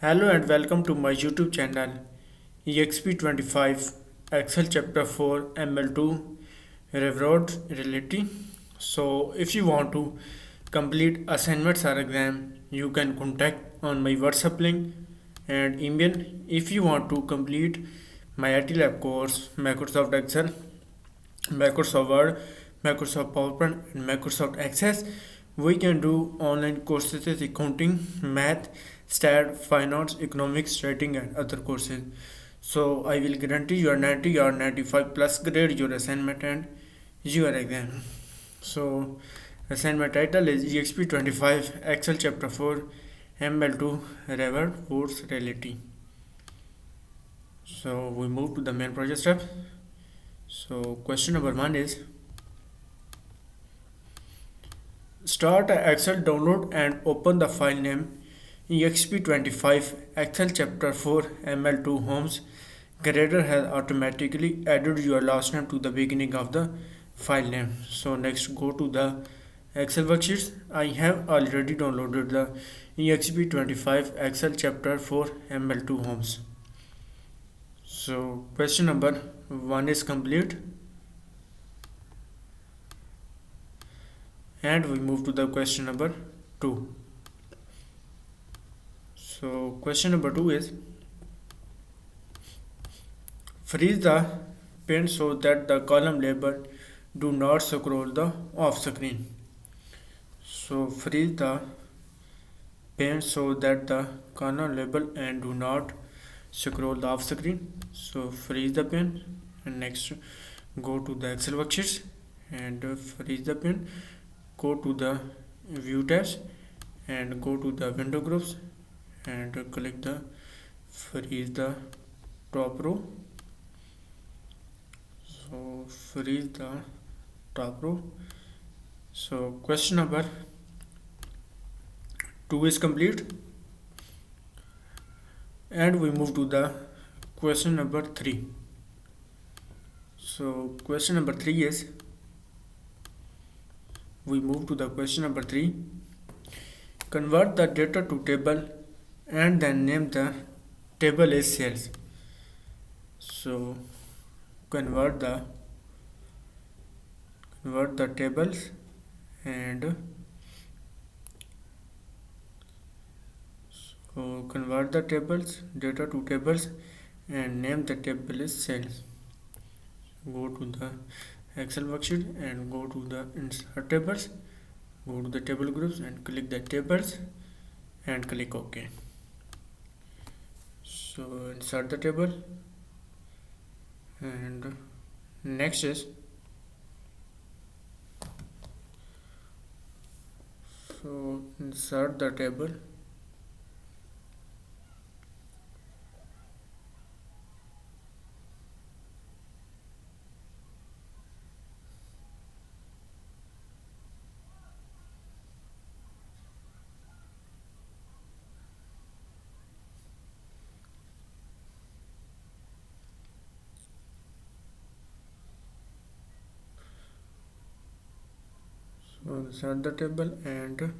Hello and welcome to my YouTube channel EXP25 Excel Chapter 4 ML2 Riverwood Reality. So if you want to complete assignments or exam, you can contact on my WhatsApp link and email. If you want to complete my MylTLab course, Microsoft Excel, Microsoft Word, Microsoft PowerPoint, and Microsoft Access. We can do online courses as accounting, math, stat, finance, economics, writing, and other courses. So I will guarantee your 90 or 95 plus grade your assignment and your exam. So assignment title is EXP25 Excel Chapter 4 ML2 Riverwood Reality. So we move to the main project step. So question number 1 is start a Excel download and open the file name exp25 Excel chapter 4 ml2 homes. Grader has automatically added your last name to the beginning of the file name. So next go to the Excel worksheets. I have already downloaded the exp25 Excel chapter 4 ml2 homes. So question number 1 is complete. And we move to the question number 2. So question number 2 is freeze the pen so that the column label do not scroll the off screen. So freeze the pen so that the column label and do not scroll the off screen. So freeze the pen and next go to the Excel worksheets and freeze the pen. Go to the view tabs and go to the window groups and click the freeze the top row. So freeze the top row. So question number 2 is complete and we move to the question number 3. So question number 3 is we move to the question number 3. Convert the data to table and then name the table as sales. So convert the tables and so convert the tables data to tables and name the table as sales. Go to the Excel worksheet and go to the insert tables, go to the table groups and click the tables and click OK. So insert the table and next is so insert the table so insert the table and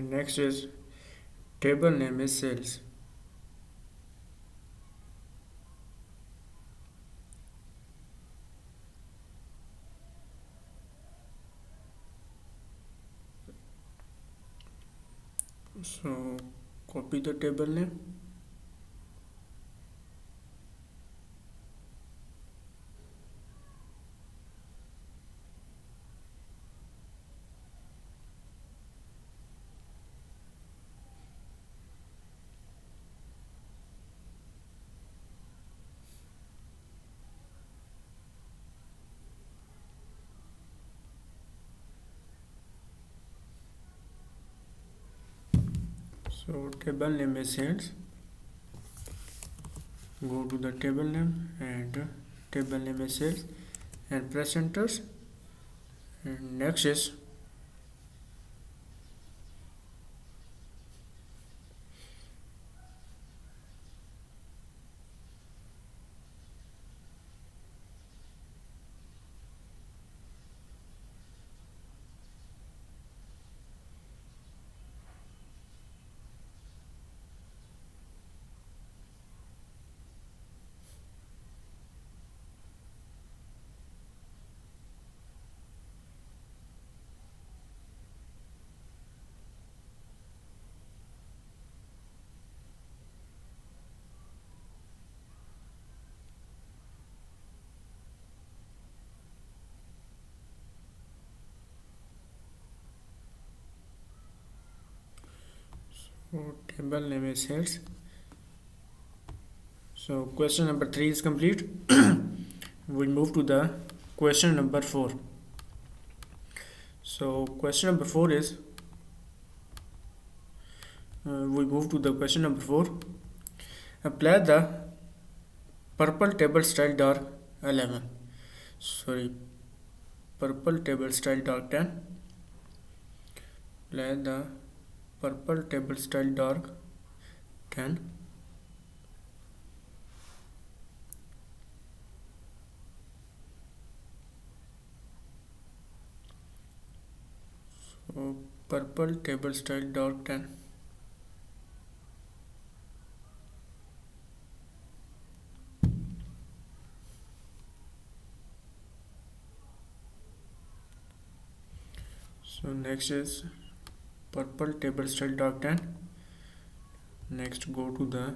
next is table name is sales. So copy the table name so table name is sales. go to the table name, and table name is sales, and press enter. And next is table name is sales. So question number 3 is complete. We move to the question number 4. So question number 4 is we move to the question number 4. Apply the purple table style dark 11. Sorry, purple table style dark 10. Apply the purple table style dark 10. So purple table style dark 10. So next is purple table style dark 10. Next go to the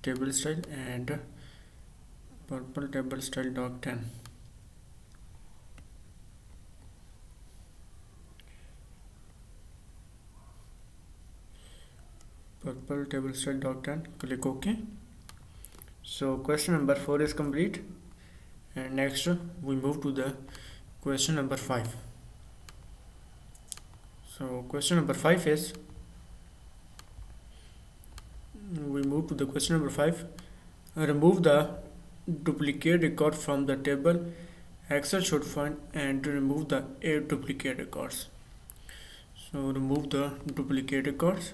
table style and purple table style dark 10. Purple table style dark 10. Click OK. So question number 4 is complete, and next we move to the question number 5. So question number 5 is we move to the question number 5. Remove the duplicate record from the table. Excel should find and remove the 8 duplicate records. So remove the duplicate records.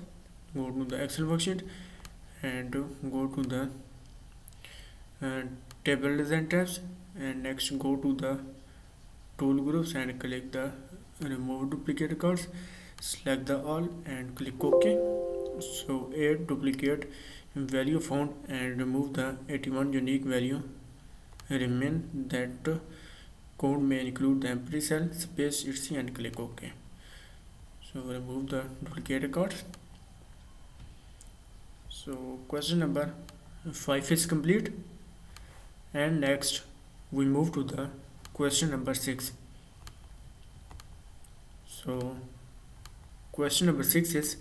Go to the Excel worksheet and go to the table design tabs, and next go to the tool groups and click the remove duplicate records. Select the all and click OK. So 8 duplicate value found and remove the 81 unique value remain. That code may include the empty cell space etc and click OK. So remove the duplicate records. So question number 5 is complete, and next we move to the question number 6. So question number 6 is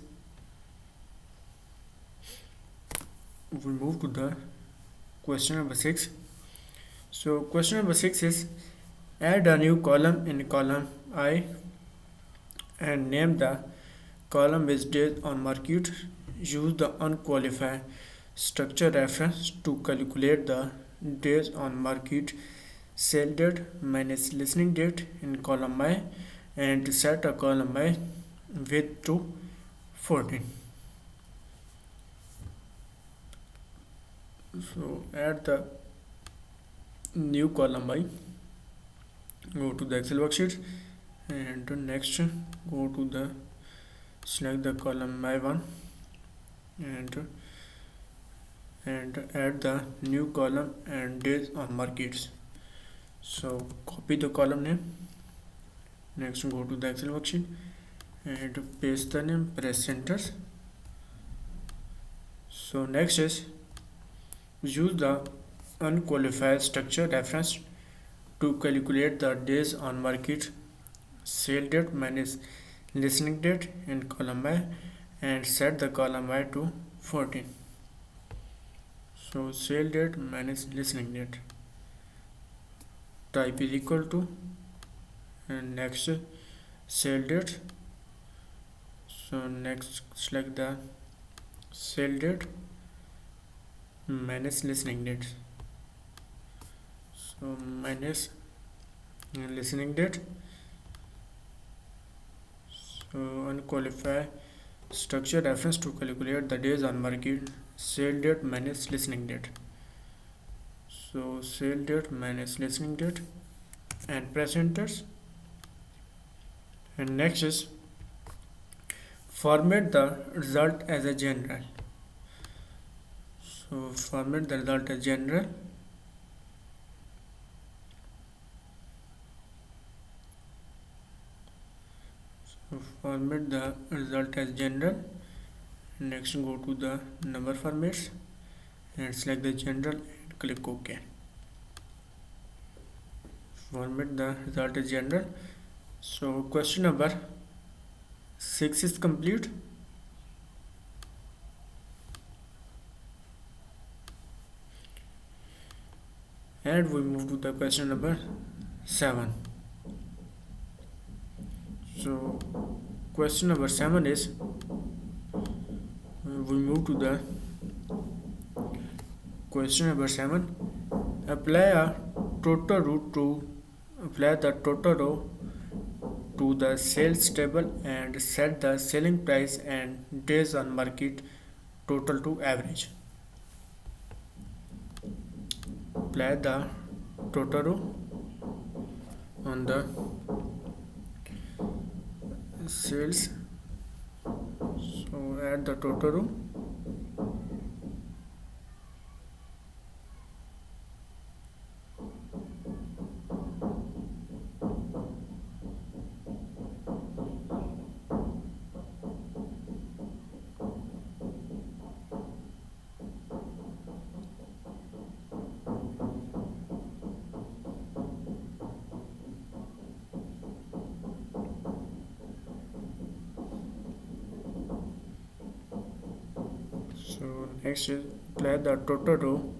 we move to the question number 6. So question number 6 is add a new column in column I and name the column is days on market. Use the unqualified structure reference to calculate the days on market sale date minus listening date in column I and to set a column I width to 14. So add the new column I. Go to the Excel worksheet and next go to the select the column I1 and add the new column and days on markets. So copy the column name. Next go to the Excel worksheet and paste the name, press enter. So next is use the unqualified structure reference to calculate the days on market sale date minus listening date in column I and set the column I to 14. So sale date minus listening date type is equal to and next sale date. So next select the sale date manage listening dates. So manage listening date. So unqualified structure reference to calculate the days on market. Sale date minus listening date. So sale date minus listening date and presenters. And next is format the result as a general. So format the result as general. So format the result as general. Next go to the number formats and select the general and click OK. Format the result as general. So question number 6 is complete. And we move to the question number 7. So question number 7 is we move to the question number 7. Apply the total row to the sales table and set the selling price and days on market total to average. Apply the total row on the sales. So add the total row. So next is apply the total row.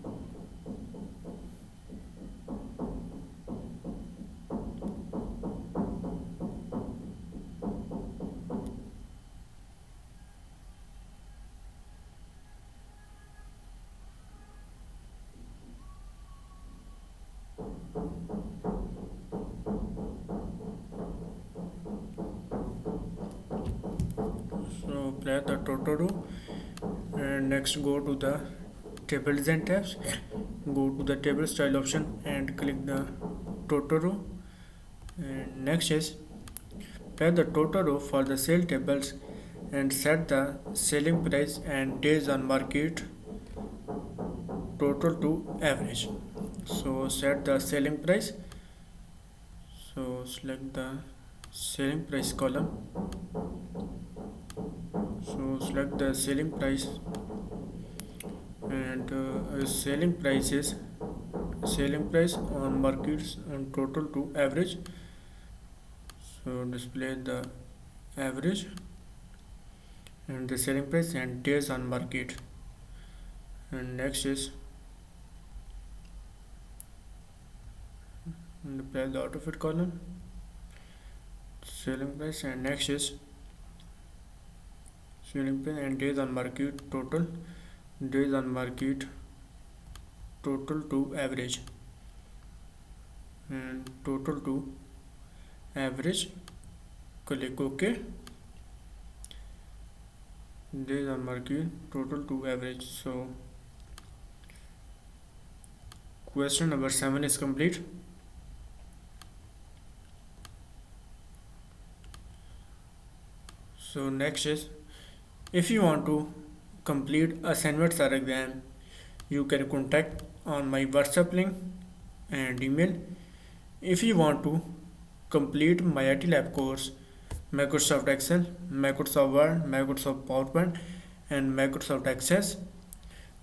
So apply the total row. And next go to the table design tabs, go to the table style option and click the total row. And next is apply the total row for the sale tables and set the selling price and days on market total to average. So set the selling price. So select the selling price column. So select the selling price and selling price on markets and total to average. So display the average and the selling price and days on market. And next is apply the out of it column, selling price, and next is selling price and days on market total, days on market total to average, and total to average. Click OK. Days on market total to average. So question number 7 is complete. So next is, if you want to complete assignments or exam, you can contact on my WhatsApp link and email. If you want to complete MylTLab course, Microsoft Excel, Microsoft Word, Microsoft PowerPoint, and Microsoft Access,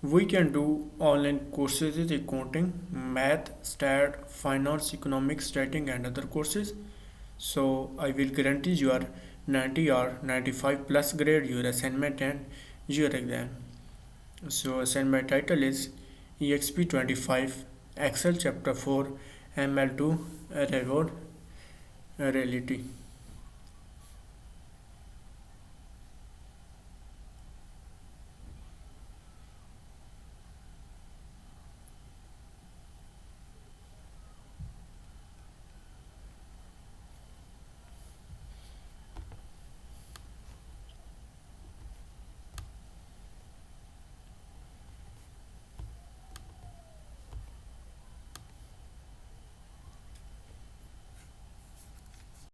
we can do online courses in accounting, math, stat, finance, economics, stating, and other courses. So I will guarantee your 90 or 95 plus grade your assignment and your exam. So assignment title is EXP25 Excel Chapter 4 ML2 Riverwood Reality.